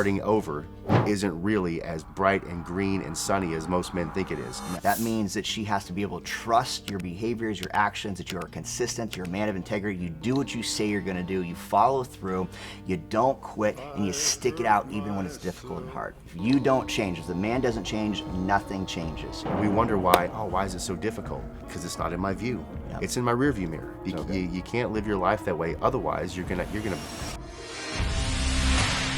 starting over isn't really as bright and green and sunny as most men think it is. That means that she has to be able to trust your behaviors, your actions, that you are consistent, you're a man of integrity, you do what you say you're gonna do, you follow through, you don't quit, and you stick it out even when it's difficult and hard. If you don't change, if the man doesn't change, nothing changes. We wonder why is it so difficult? Because it's not in my view. Yep. It's in my rearview mirror. You can't live your life that way, otherwise you're gonna.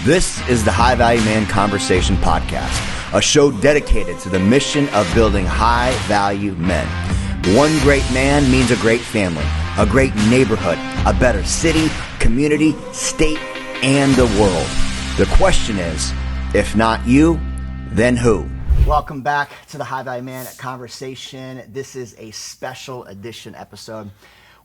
This is the High Value Man Conversation Podcast, a show dedicated to the mission of building high value men. One great man means a great family, a great neighborhood, a better city, community, state, and the world. The question is, if not you, then who? Welcome back to the High Value Man Conversation. This is a special edition episode.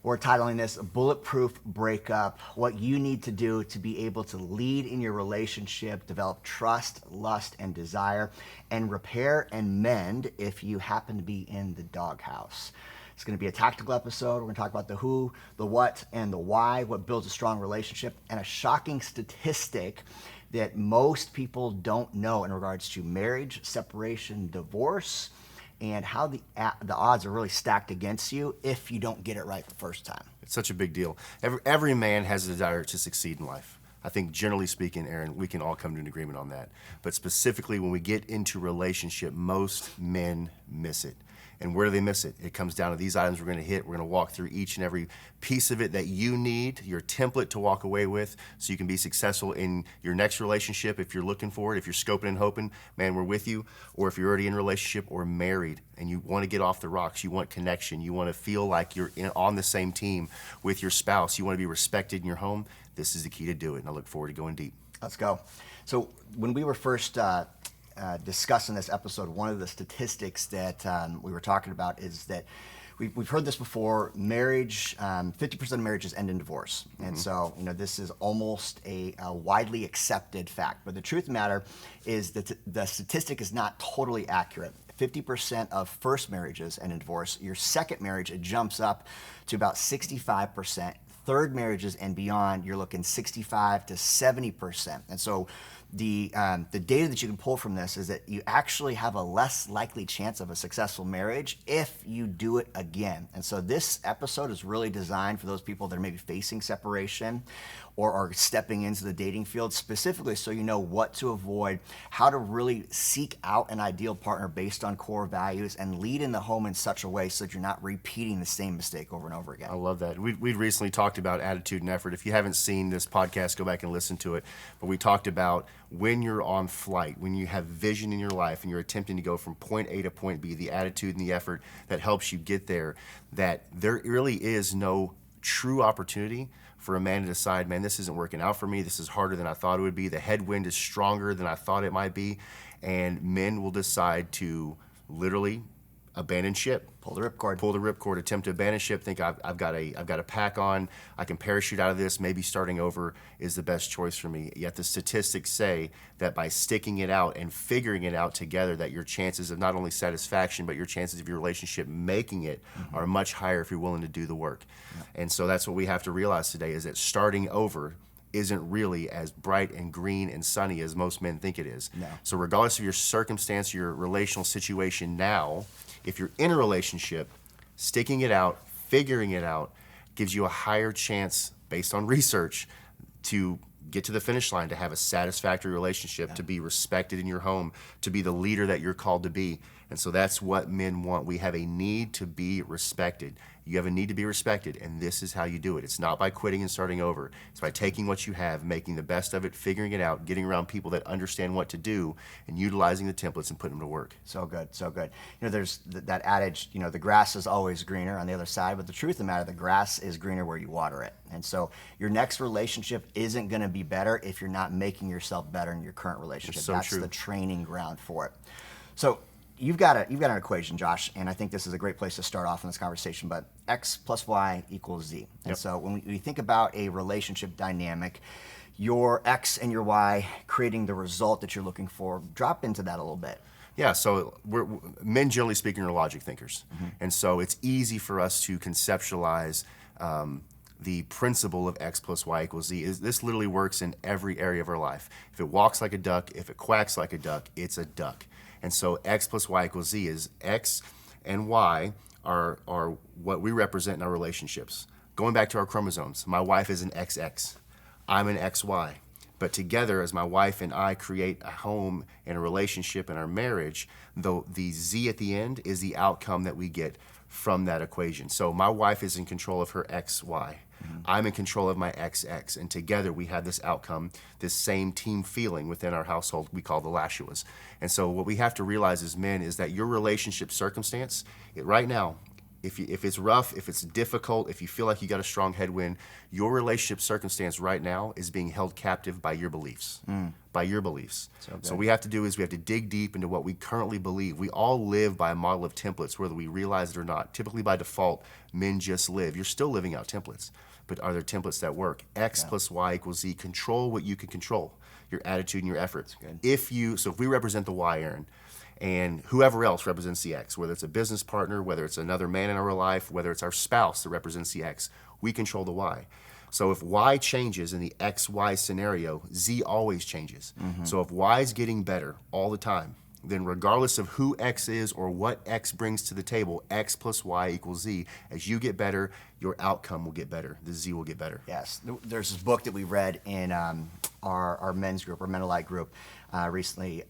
We're titling this Bulletproof Breakup, what you need to do to be able to lead in your relationship, develop trust, lust, and desire, and repair and mend if you happen to be in the doghouse. It's going to be a tactical episode. We're going to talk about the who, the what, and the why, what builds a strong relationship, and a shocking statistic that most people don't know in regards to marriage, separation, divorce, and how the odds are really stacked against you if you don't get it right the first time. It's such a big deal. Every man has a desire to succeed in life. I think generally speaking, Aaron, we can all come to an agreement on that. But specifically when we get into relationship, most men miss it. And where do they miss it? It comes down to these items we're going to hit. We're going to walk through each and every piece of it that you need, your template to walk away with so you can be successful in your next relationship if you're looking for it, if you're scoping and hoping, man, we're with you. Or if you're already in a relationship or married and you want to get off the rocks, you want connection, you want to feel like you're on the same team with your spouse, you want to be respected in your home, this is the key to do it. And I look forward to going deep. Let's go. So when we were first discussing this episode, one of the statistics that we were talking about is that we've heard this before. Marriage, 50% of marriages end in divorce, and so this is almost a widely accepted fact. But the truth of the matter is that the statistic is not totally accurate. 50% of first marriages end in divorce. Your second marriage, it jumps up to about 65%. Third marriages and beyond, you're looking 65 to 70%. And so the data that you can pull from this is that you actually have a less likely chance of a successful marriage if you do it again. And so this episode is really designed for those people that are maybe facing separation or are stepping into the dating field, specifically so you know what to avoid, how to really seek out an ideal partner based on core values, and lead in the home in such a way so that you're not repeating the same mistake over and over again. I love that. We recently talked about attitude and effort. If you haven't seen this podcast, go back and listen to it. But we talked about when you're on flight, when you have vision in your life and you're attempting to go from point A to point B, the attitude and the effort that helps you get there, that there really is no true opportunity for a man to decide, man, this isn't working out for me. This is harder than I thought it would be. The headwind is stronger than I thought it might be. And men will decide to literally abandon ship. Pull the ripcord, attempt to abandon ship, think I've got a pack on, I can parachute out of this, maybe starting over is the best choice for me. Yet the statistics say that by sticking it out and figuring it out together, that your chances of not only satisfaction, but your chances of your relationship making it are much higher if you're willing to do the work. Yeah. And so that's what we have to realize today, is that starting over isn't really as bright and green and sunny as most men think it is. No. So regardless of your circumstance, your relational situation now, if you're in a relationship, sticking it out, figuring it out, gives you a higher chance, based on research, to get to the finish line, to have a satisfactory relationship, to be respected in your home, to be the leader that you're called to be. And so that's what men want. We have a need to be respected. You have a need to be respected, and this is how you do it. It's not by quitting and starting over. It's by taking what you have, making the best of it, figuring it out, getting around people that understand what to do, and utilizing the templates and putting them to work. So good, so good. There's that adage, the grass is always greener on the other side, but the truth of the matter, the grass is greener where you water it. And so your next relationship isn't going to be better if you're not making yourself better in your current relationship. So that's true. The training ground for it. So you've got an equation, Josh, and I think this is a great place to start off in this conversation, but X plus Y equals Z. And so when we think about a relationship dynamic, your X and your Y creating the result that you're looking for, drop into that a little bit. Yeah, so men, generally speaking, are logic thinkers. And so it's easy for us to conceptualize the principle of X plus Y equals Z. This literally works in every area of our life. If it walks like a duck, if it quacks like a duck, it's a duck. And so X plus Y equals Z is X and Y are what we represent in our relationships. Going back to our chromosomes, my wife is an XX, I'm an XY. But together, as my wife and I create a home and a relationship in our marriage, though the Z at the end is the outcome that we get from that equation. So my wife is in control of her XY. I'm in control of my XX, and together we have this outcome, this same team feeling within our household we call the Lashuas. And so what we have to realize as men is that your relationship circumstance, right now, if it's rough, if it's difficult, if you feel like you got a strong headwind, your relationship circumstance right now is being held captive by your beliefs. By your beliefs. So what we have to do is we have to dig deep into what we currently believe. We all live by a model of templates, whether we realize it or not. Typically by default, men just live. You're still living out templates, but are there templates that work? X plus Y equals Z. Control what you can control, your attitude and your efforts. If we represent the Y, Aaron, and whoever else represents the X, whether it's a business partner, whether it's another man in our life, whether it's our spouse that represents the X, we control the Y. So if Y changes in the XY scenario, Z always changes. So if Y is getting better all the time, then regardless of who X is or what X brings to the table, X plus Y equals Z. As you get better, your outcome will get better. The Z will get better. Yes. There's this book that we read in our men's group, our Men Alike group, recently,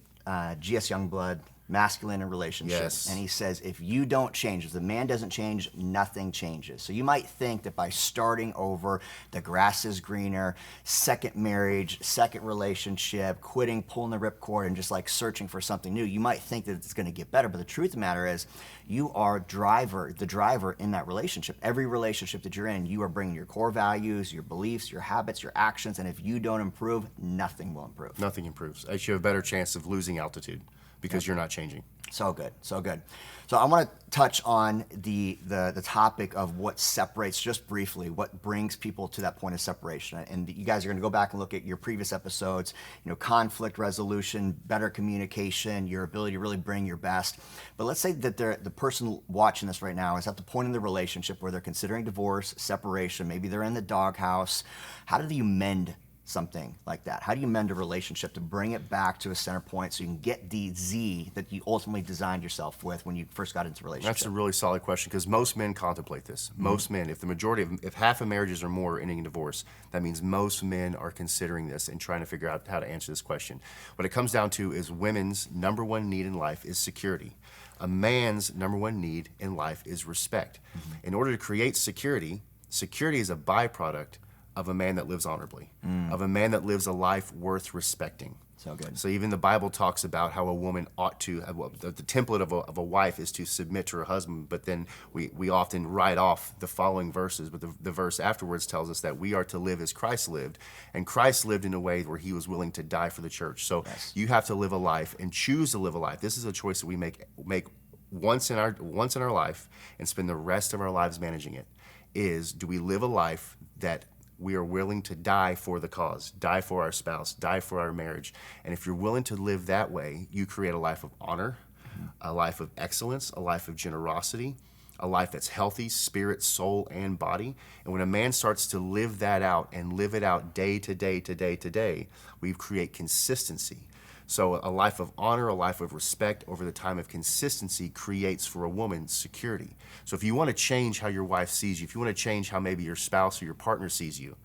G.S. Youngblood, Masculine and Relationships. Yes. And he says, if you don't change, if the man doesn't change, nothing changes. So you might think that by starting over, the grass is greener, second marriage, second relationship, quitting, pulling the ripcord, and just like searching for something new, you might think that it's going to get better. But the truth of the matter is, you are the driver in that relationship. Every relationship that you're in, you are bringing your core values, your beliefs, your habits, your actions, and if you don't improve, nothing will improve. Nothing improves. You have a better chance of losing altitude because you're not changing. So good, so good. So I want to touch on the topic of what separates, just briefly, what brings people to that point of separation. And you guys are going to go back and look at your previous episodes, conflict resolution, better communication, your ability to really bring your best. But let's say that the person watching this right now is at the point in the relationship where they're considering divorce, separation, maybe they're in the doghouse. How do you mend something like that? How do you mend a relationship to bring it back to a center point so you can get the Z that you ultimately designed yourself with when you first got into a relationship? That's a really solid question because most men contemplate this. Most men, if half of marriages or more are ending in divorce, that means most men are considering this and trying to figure out how to answer this question. What it comes down to is women's number one need in life is security. A man's number one need in life is respect. In order to create security is a byproduct of a man that lives honorably, of a man that lives a life worth respecting. So good. So even the Bible talks about how a woman ought to, the template of a wife is to submit to her husband, but then we often write off the following verses, but the verse afterwards tells us that we are to live as Christ lived, and Christ lived in a way where he was willing to die for the church. So you have to live a life and choose to live a life. This is a choice that we make once in our life and spend the rest of our lives managing it. Do we live a life that we are willing to die for the cause, die for our spouse, die for our marriage? And if you're willing to live that way, you create a life of honor, a life of excellence, a life of generosity, a life that's healthy, spirit, soul, and body. And when a man starts to live that out and live it out day to day to day to day, we create consistency. So a life of honor, a life of respect over the time of consistency creates for a woman security. So if you want to change how your wife sees you, if you want to change how maybe your spouse or your partner sees you,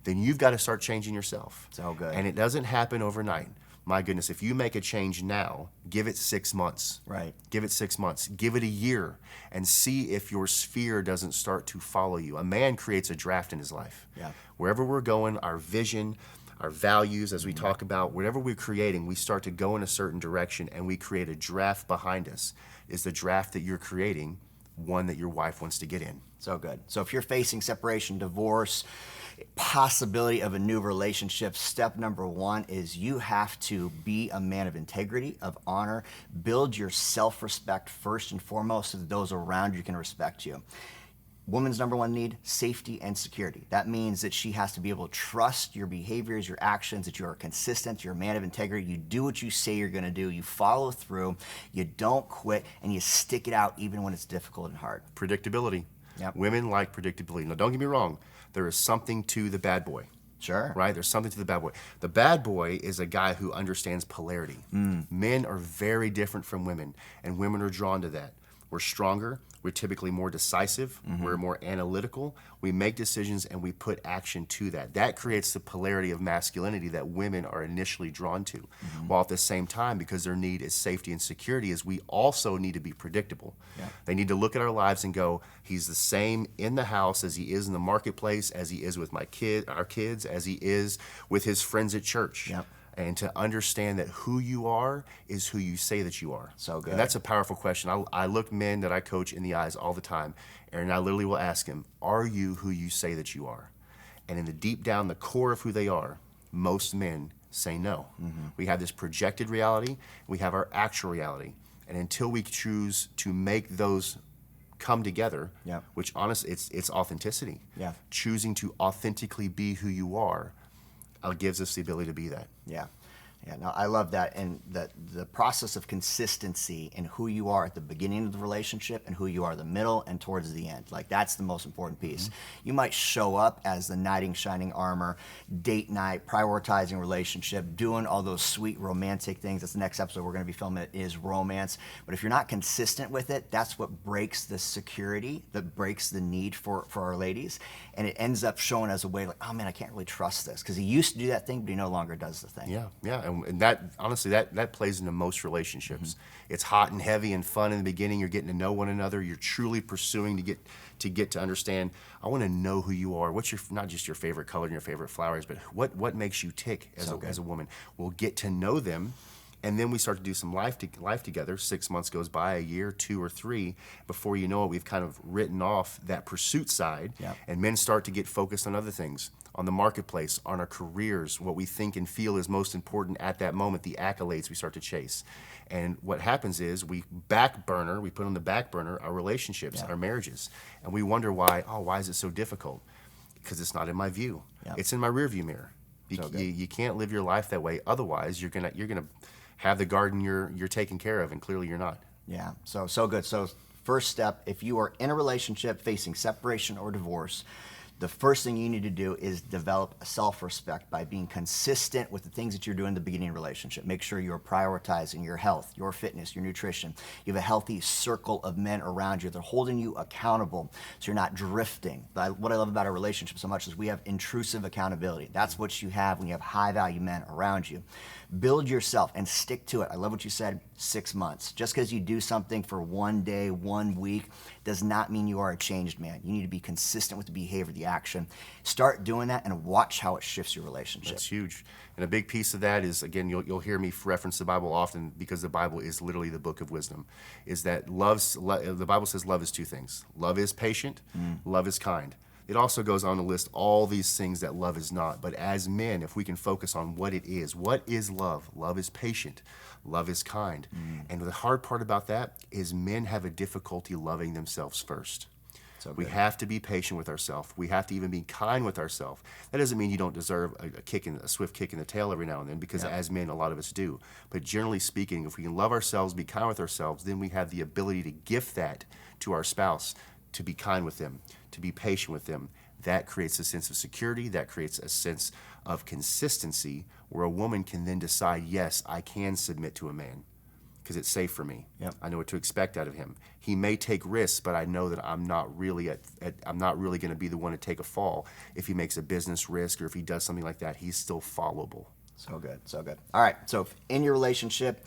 then you've got to start changing yourself. So good. And it doesn't happen overnight. My goodness, if you make a change now, give it 6 months. Right. Give it 6 months. Give it a year and see if your sphere doesn't start to follow you. A man creates a draft in his life. Yeah. Wherever we're going, our vision, our values, as we talk about, whatever we're creating, we start to go in a certain direction and we create a draft behind us. Is the draft that you're creating one that your wife wants to get in? So good. So if you're facing separation, divorce, possibility of a new relationship, step number one is you have to be a man of integrity, of honor, build your self-respect first and foremost so that those around you can respect you. Woman's number one need, safety and security. That means that she has to be able to trust your behaviors, your actions, that you are consistent, you're a man of integrity, you do what you say you're gonna do, you follow through, you don't quit, and you stick it out even when it's difficult and hard. Predictability. Yep. Women like predictability. Now, don't get me wrong. There is something to the bad boy. Sure. Right? There's something to the bad boy. The bad boy is a guy who understands polarity. Men are very different from women, and women are drawn to that. We're stronger. We're typically more decisive. We're more analytical. We make decisions and we put action to that. That creates the polarity of masculinity that women are initially drawn to. While at the same time, because their need is safety and security, is we also need to be predictable. Yeah. They need to look at our lives and go, he's the same in the house as he is in the marketplace, as he is with our kids, as he is with his friends at church. Yep. And to understand that who you are is who you say that you are. So good. And that's a powerful question. I look men that I coach in the eyes all the time, and I literally will ask him, are you who you say that you are? And in the deep down, the core of who they are, most men say no. We have this projected reality, we have our actual reality. And until we choose to make those come together, Yep. which honestly, it's authenticity. Yeah. Choosing to authentically be who you are gives us the ability to be that. Yeah. Yeah, no, I love that. And the process of consistency in who you are at the beginning of the relationship and who you are the middle and towards the end. Like, that's the most important piece. You might show up as the knight in shining armor, date night, prioritizing relationship, doing all those sweet romantic things. That's the next episode we're going to be filming, is romance. But if you're not consistent with it, that's what breaks the security, that breaks the need for our ladies. And it ends up showing as a way like, oh man, I can't really trust this. Because he used to do that thing, but he no longer does the thing. Yeah, and that honestly that plays into most relationships. It's hot and heavy and fun in the beginning. You're getting to know one another. You're truly pursuing to get to understand. I want to know who you are. What's your, not just your favorite color and your favorite flowers, but what makes you tick as a woman. We'll get to know them, and then we start to do some life together. 6 months goes by, a year, 2 or 3. Before you know it, we've kind of written off that pursuit side, and men start to get focused on other things. On the marketplace, on our careers, what we think and feel is most important at that moment, the accolades we start to chase. And what happens is we put on the back burner our relationships, our marriages. And we wonder why is it so difficult? Because it's not in my view. It's in my rear view mirror. You can't live your life that way. Otherwise, you're gonna have the garden you're taking care of, and clearly you're not. Yeah, so good. So first step, if you are in a relationship facing separation or divorce, the first thing you need to do is develop a self-respect by being consistent with the things that you're doing in the beginning of the relationship. Make sure you're prioritizing your health, your fitness, your nutrition. You have a healthy circle of men around you. They're holding you accountable so you're not drifting. What I love about our relationship so much is we have intrusive accountability. That's what you have when you have high-value men around you. Build yourself and stick to it. I love what you said, 6 months. Just because you do something for 1 day, 1 week, does not mean you are a changed man. You need to be consistent with the behavior, the action. Start doing that and watch how it shifts your relationship. That's huge. And a big piece of that is, again, you'll hear me reference the Bible often, because the Bible is literally the book of wisdom, is that the Bible says love is 2 things. Love is patient, love is kind. It also goes on to list all these things that love is not. But as men, if we can focus on what it is love? Love is patient. Love is kind. And the hard part about that is men have a difficulty loving themselves first. So we have to be patient with ourselves. We have to even be kind with ourselves. That doesn't mean you don't deserve a swift kick in the tail every now and then, because as men, a lot of us do. But generally speaking, if we can love ourselves, be kind with ourselves, then we have the ability to gift that to our spouse, to be kind with them, to be patient with them. That creates a sense of security. That creates a sense of consistency, where a woman can then decide, yes, I can submit to a man because it's safe for me. I know what to expect out of him. He may take risks, but I know that I'm not really I'm not really going to be the one to take a fall. If he makes a business risk or if he does something like that, he's still followable. So good, so good. All right, so in your relationship,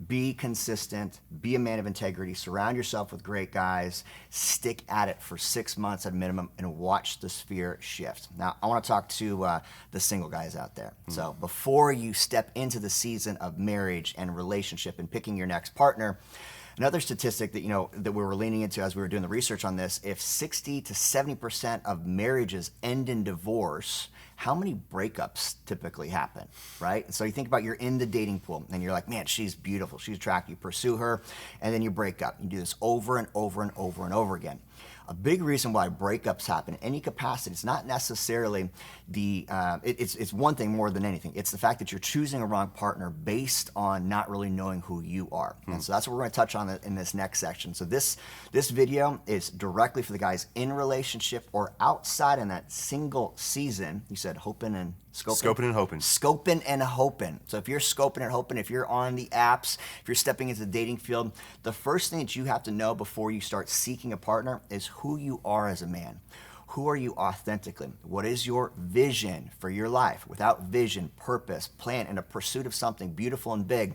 be consistent, be a man of integrity, surround yourself with great guys, stick at it for 6 months at a minimum, and watch the sphere shift. Now, I want to talk to the single guys out there. So before you step into the season of marriage and relationship and picking your next partner, another statistic that we were leaning into as we were doing the research on this, if 60 to 70% of marriages end in divorce, how many breakups typically happen, right? So you think about you're in the dating pool and you're like, man, she's beautiful, she's attractive, you pursue her, and then you break up. You do this over and over and over and over again. A big reason why breakups happen in any capacity, it's not necessarily it's one thing more than anything. It's the fact that you're choosing a wrong partner based on not really knowing who you are. And so that's what we're going to touch on in this next section. So this video is directly for the guys in relationship or outside in that single season. You said hoping and scoping? Scoping and hoping. Scoping and hoping. So if you're scoping and hoping, if you're on the apps, if you're stepping into the dating field, the first thing that you have to know before you start seeking a partner is who you are as a man. Who are you authentically? What is your vision for your life? Without vision, purpose, plan, and a pursuit of something beautiful and big,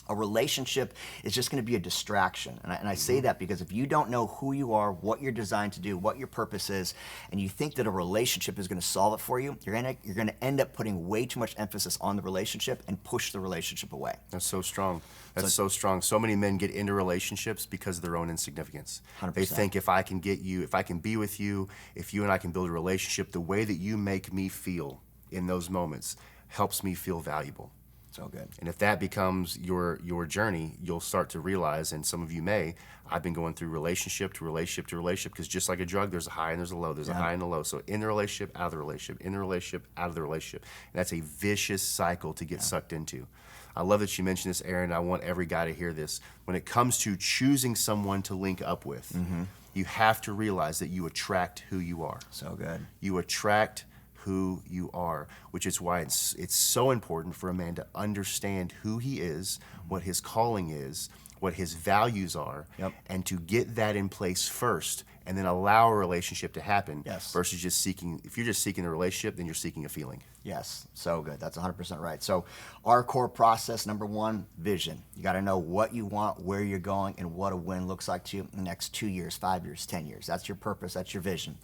a relationship is just going to be a distraction. And I say that because if you don't know who you are, what you're designed to do, what your purpose is, and you think that a relationship is going to solve it for you, you're going to end up putting way too much emphasis on the relationship and push the relationship away. That's so strong. That's so strong. So many men get into relationships because of their own insignificance. 100%. They think if I can get you, if I can be with you, if you and I can build a relationship, the way that you make me feel in those moments helps me feel valuable. So good. And if that becomes your journey, you'll start to realize, and some of you may, I've been going through relationship to relationship to relationship, because just like a drug, there's a high and there's a low. There's a high and a low. So in the relationship, out of the relationship, in the relationship, out of the relationship. And that's a vicious cycle to get sucked into. I love that you mentioned this, Aaron. I want every guy to hear this. When it comes to choosing someone to link up with, you have to realize that you attract who you are. So good. You attract who you are, which is why it's so important for a man to understand who he is, what his calling is, what his values are, and to get that in place first, and then allow a relationship to happen. Yes. Versus just seeking. If you're just seeking a relationship, then you're seeking a feeling. Yes, so good. That's 100% right. So our core process, number one, vision. You got to know what you want, where you're going, and what a win looks like to you in the next 2 years, 5 years, 10 years. That's your purpose. That's your vision.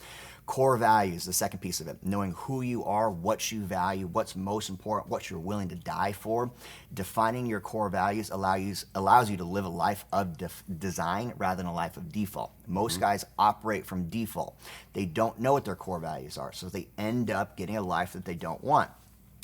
Core values, the second piece of it, knowing who you are, what you value, what's most important, what you're willing to die for. Defining your core values allows you to live a life of design rather than a life of default. Most guys operate from default. They don't know what their core values are, so they end up getting a life that they don't want.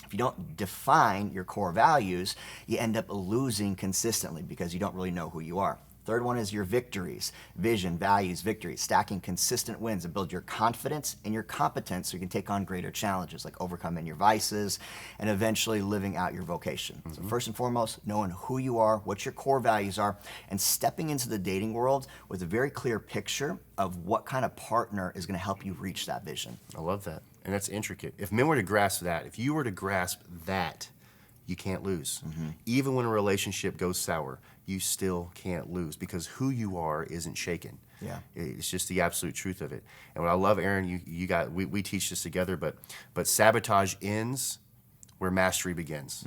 If you don't define your core values, you end up losing consistently because you don't really know who you are. Third one is your victories, vision, values, victories, stacking consistent wins that build your confidence and your competence so you can take on greater challenges like overcoming your vices and eventually living out your vocation. So first and foremost, knowing who you are, what your core values are, and stepping into the dating world with a very clear picture of what kind of partner is going to help you reach that vision. I love that. And that's intricate. If men were to grasp that, if you were to grasp that, you can't lose. Even when a relationship goes sour, you still can't lose because who you are isn't shaken. Yeah. It's just the absolute truth of it. And what I love, Aaron, we teach this together, but sabotage ends where mastery begins.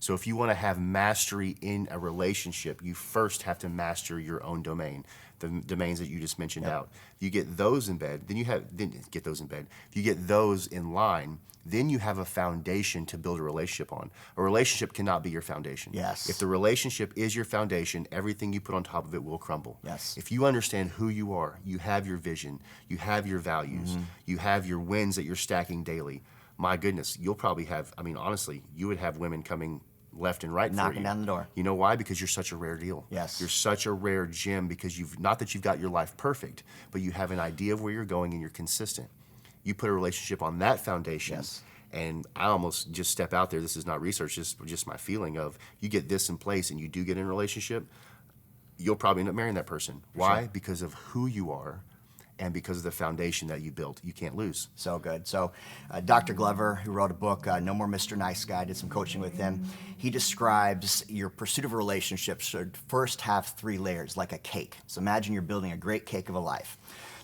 So if you want to have mastery in a relationship, you first have to master your own domain, the domains that you just mentioned out. If you get those in bed, then If you get those in line, then you have a foundation to build a relationship on. A relationship cannot be your foundation. Yes. If the relationship is your foundation, everything you put on top of it will crumble. Yes. If you understand who you are, you have your vision, you have your values, you have your wins that you're stacking daily, my goodness, you'll probably have, honestly, you would have women coming left and right knocking down the door. You know why? Because you're such a rare deal. Yes. You're such a rare gem because not that you've got your life perfect, but you have an idea of where you're going and you're consistent. You put a relationship on that foundation. Yes. And I almost just step out there. This is not research, just my feeling of you get this in place and you do get in a relationship, you'll probably end up marrying that person. Why? Sure. Because of who you are and because of the foundation that you built. You can't lose. So good. So Dr. Glover, who wrote a book, No More Mr. Nice Guy, did some coaching with him. He describes your pursuit of a relationship should first have 3 layers, like a cake. So imagine you're building a great cake of a life.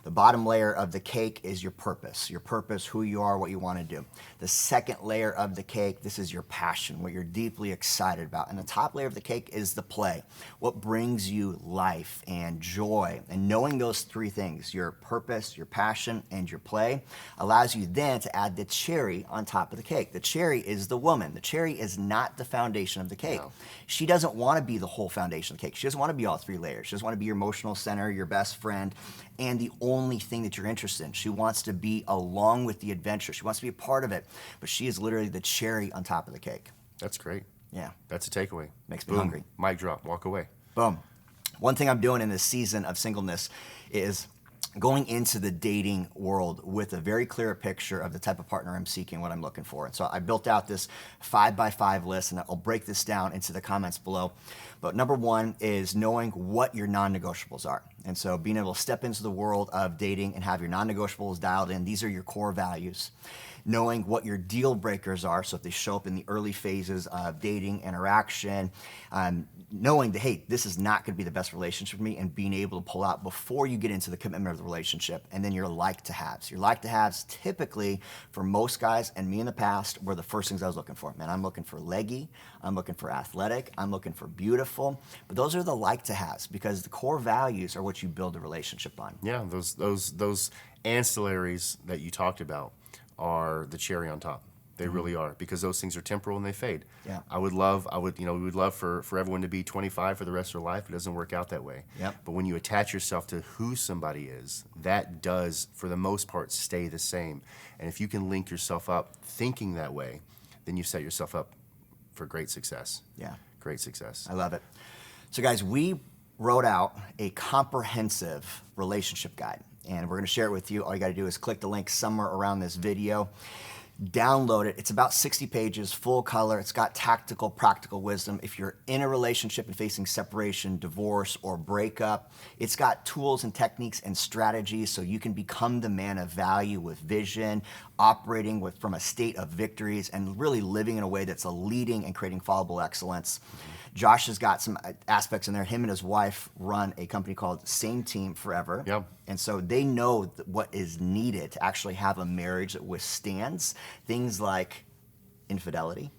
The bottom layer of the cake is your purpose, who you are, what you want to do. The second layer of the cake, this is your passion, what you're deeply excited about. And the top layer of the cake is the play, what brings you life and joy. And knowing those 3 things, your purpose, your passion, and your play, allows you then to add the cherry on top of the cake. The cherry is the woman. The cherry is not the foundation of the cake. No. She doesn't want to be the whole foundation of the cake. She doesn't want to be all 3 layers. She doesn't want to be your emotional center, your best friend, and the only thing that you're interested in. She wants to be along with the adventure. She wants to be a part of it, but she is literally the cherry on top of the cake. That's great. Yeah. That's a takeaway. Makes me Boom. hungry. Mic drop. Walk away. Boom. One thing I'm doing in this season of singleness is going into the dating world with a very clear picture of the type of partner I'm seeking, what I'm looking for. And so I built out this 5x5 list, and I'll break this down into the comments below. But number one is knowing what your non-negotiables are. And so being able to step into the world of dating and have your non-negotiables dialed in. These are your core values. Knowing what your deal breakers are, so if they show up in the early phases of dating, interaction, knowing that, hey, this is not going to be the best relationship for me, and being able to pull out before you get into the commitment of the relationship. And then your like-to-haves. Your like-to-haves typically, for most guys, and me in the past, were the first things I was looking for. Man, I'm looking for leggy, I'm looking for athletic, I'm looking for beautiful. But those are the like-to-haves, because the core values are what you build a relationship on. Yeah, those ancillaries that you talked about are the cherry on top. They really are, because those things are temporal and they fade. Yeah. We would love for everyone to be 25 for the rest of their life. It doesn't work out that way. Yep. But when you attach yourself to who somebody is, that does, for the most part, stay the same. And if you can link yourself up thinking that way, then you set yourself up for great success. Yeah. Great success. I love it. So guys, we wrote out a comprehensive relationship guide, and we're going to share it with you. All you got to do is click the link somewhere around this video, download it. It's about 60 pages, full color. It's got tactical, practical wisdom. If you're in a relationship and facing separation, divorce, or breakup, it's got tools and techniques and strategies so you can become the man of value with vision, operating from a state of victories, and really living in a way that's a leading and creating followable excellence. Josh has got some aspects in there. Him and his wife run a company called Same Team Forever. Yep. And so they know what is needed to actually have a marriage that withstands things like infidelity,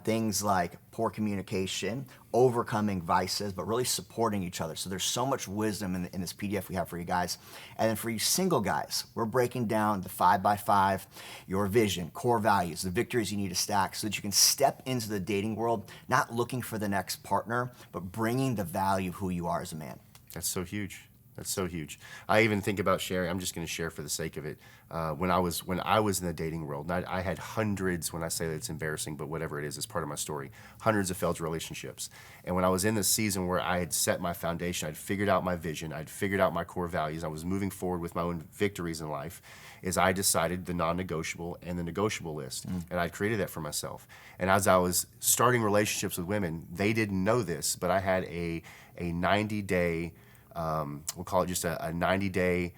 things like poor communication, overcoming vices, but really supporting each other. So there's so much wisdom in this PDF we have for you guys. And then for you single guys, we're breaking down the 5x5, your vision, core values, the victories you need to stack so that you can step into the dating world, not looking for the next partner, but bringing the value of who you are as a man. That's so huge. That's so huge. I even think about sharing. I'm just going to share for the sake of it. When I was in the dating world, and I had hundreds. When I say that, it's embarrassing, but whatever it is, it's part of my story. Hundreds of failed relationships. And when I was in the season where I had set my foundation, I'd figured out my vision, I'd figured out my core values, I was moving forward with my own victories in life, is I decided the non-negotiable and the negotiable list, and I created that for myself. And as I was starting relationships with women, they didn't know this, but I had a 90-day. We'll call it just a 90-day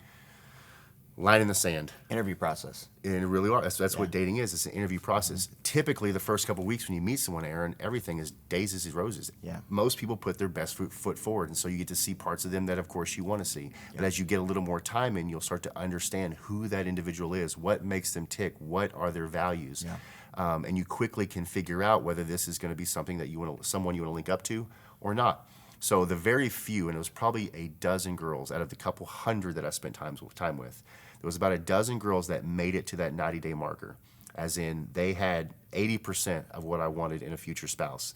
line in the sand. Interview process. And it really are. That's what dating is. It's an interview process. Typically, the first couple of weeks when you meet someone, Aaron, everything is daisies and roses. Yeah. Most people put their best foot forward, and so you get to see parts of them that, of course, you want to see. But as you get a little more time in, you'll start to understand who that individual is, what makes them tick, what are their values. Yeah. And you quickly can figure out whether this is going to be something that someone you want to link up to or not. So the very few, and it was probably a dozen girls out of the couple hundred that I spent time with, there was about a dozen girls that made it to that 90-day marker, as in they had 80% of what I wanted in a future spouse.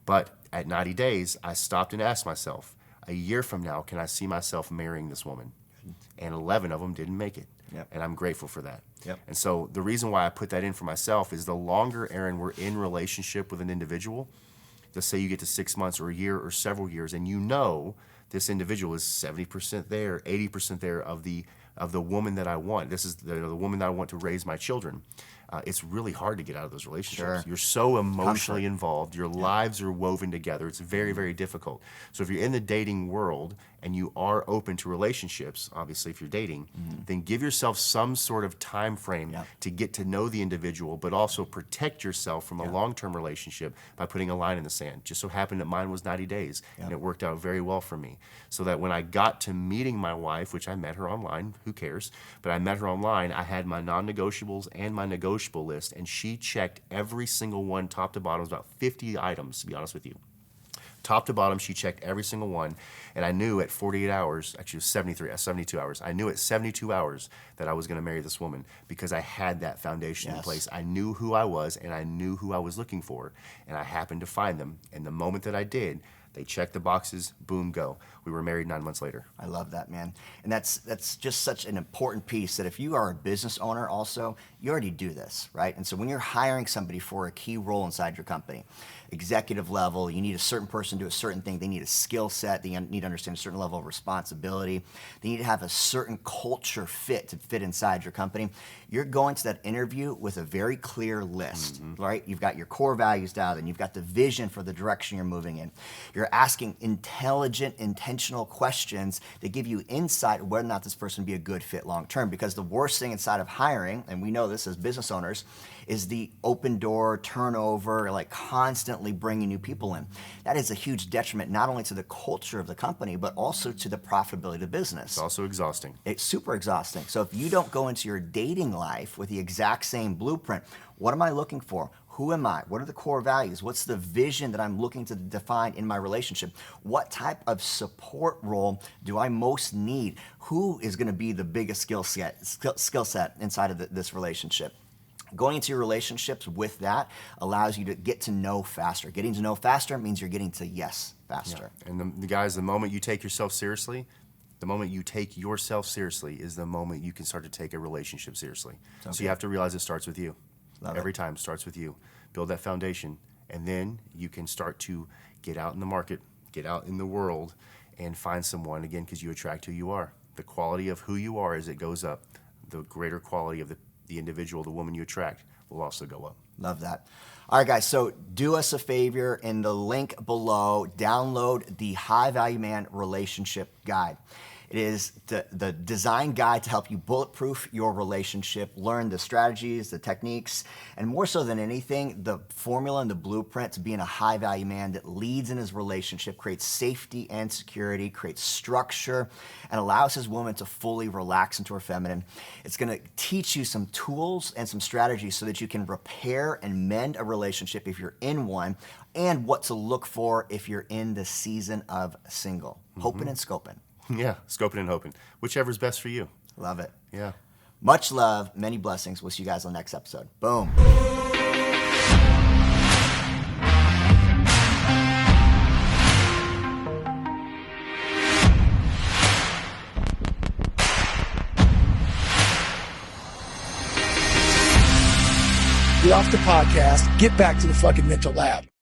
But at 90 days, I stopped and asked myself, a year from now, can I see myself marrying this woman? And 11 of them didn't make it. Yep. And I'm grateful for that. Yep. And so the reason why I put that in for myself is the longer, Aaron, we're in relationship with an individual, let's say you get to 6 months or a year or several years, and you know this individual is 70% there, 80% there of the woman that I want. This is the woman that I want to raise my children. It's really hard to get out of those relationships. Sure. You're so emotionally involved. Your lives are woven together. It's very, very difficult. So if you're in the dating world and you are open to relationships, obviously if you're dating, then give yourself some sort of time frame to get to know the individual, but also protect yourself from a long-term relationship by putting a line in the sand. Just so happened that mine was 90 days, and it worked out very well for me. So that when I got to meeting my wife, which I met her online, who cares, but I met her online, I had my non-negotiables and my negotiable list, and she checked every single one top to bottom. It was about 50 items, to be honest with you. Top to bottom, she checked every single one, and I knew at 48 hours, actually it was 72 hours, I knew at 72 hours that I was going to marry this woman because I had that foundation in place. I knew who I was, and I knew who I was looking for, and I happened to find them, and the moment that I did, They check the boxes, boom, go. We were married 9 months later. I love that, man. And that's just such an important piece that if you are a business owner also, you already do this, right? And so when you're hiring somebody for a key role inside your company, executive level, you need a certain person to do a certain thing. They need a skill set. They need to understand a certain level of responsibility. They need to have a certain culture fit to fit inside your company. You're going to that interview with a very clear list, right? You've got your core values down, and you've got the vision for the direction you're moving in. You're asking intelligent, intentional questions that give you insight whether or not this person would be a good fit long term. Because the worst thing inside of hiring, and we know this as business owners, is the open door turnover, like constantly bringing new people in. That is a huge detriment not only to the culture of the company, but also to the profitability of the business. It's also exhausting. It's super exhausting. So if you don't go into your dating life with the exact same blueprint, what am I looking for? Who am I? What are the core values? What's the vision that I'm looking to define in my relationship? What type of support role do I most need? Who is going to be the biggest skill set inside of this relationship? Going into your relationships with that allows you to get to know faster. Getting to know faster means you're getting to yes faster. Yeah. And the guys, the moment you take yourself seriously, is the moment you can start to take a relationship seriously. Okay. So you have to realize it starts with you. Every time it starts with you. Build that foundation, and then you can start to get out in the market, get out in the world, and find someone, again, because you attract who you are. The quality of who you are as it goes up, the greater quality of the individual, the woman you attract, will also go up. Love that. All right, guys, so do us a favor. In the link below, download the High Value Man Relationship Guide. It is the design guide to help you bulletproof your relationship, learn the strategies, the techniques, and more so than anything, the formula and the blueprint to being a high-value man that leads in his relationship, creates safety and security, creates structure, and allows his woman to fully relax into her feminine. It's going to teach you some tools and some strategies so that you can repair and mend a relationship if you're in one, and what to look for if you're in the season of single. Hoping and scoping. Yeah, scoping and hoping. Whichever's best for you. Love it. Yeah. Much love, many blessings. We'll see you guys on the next episode. Boom. Get off the podcast. Get back to the fucking mental lab.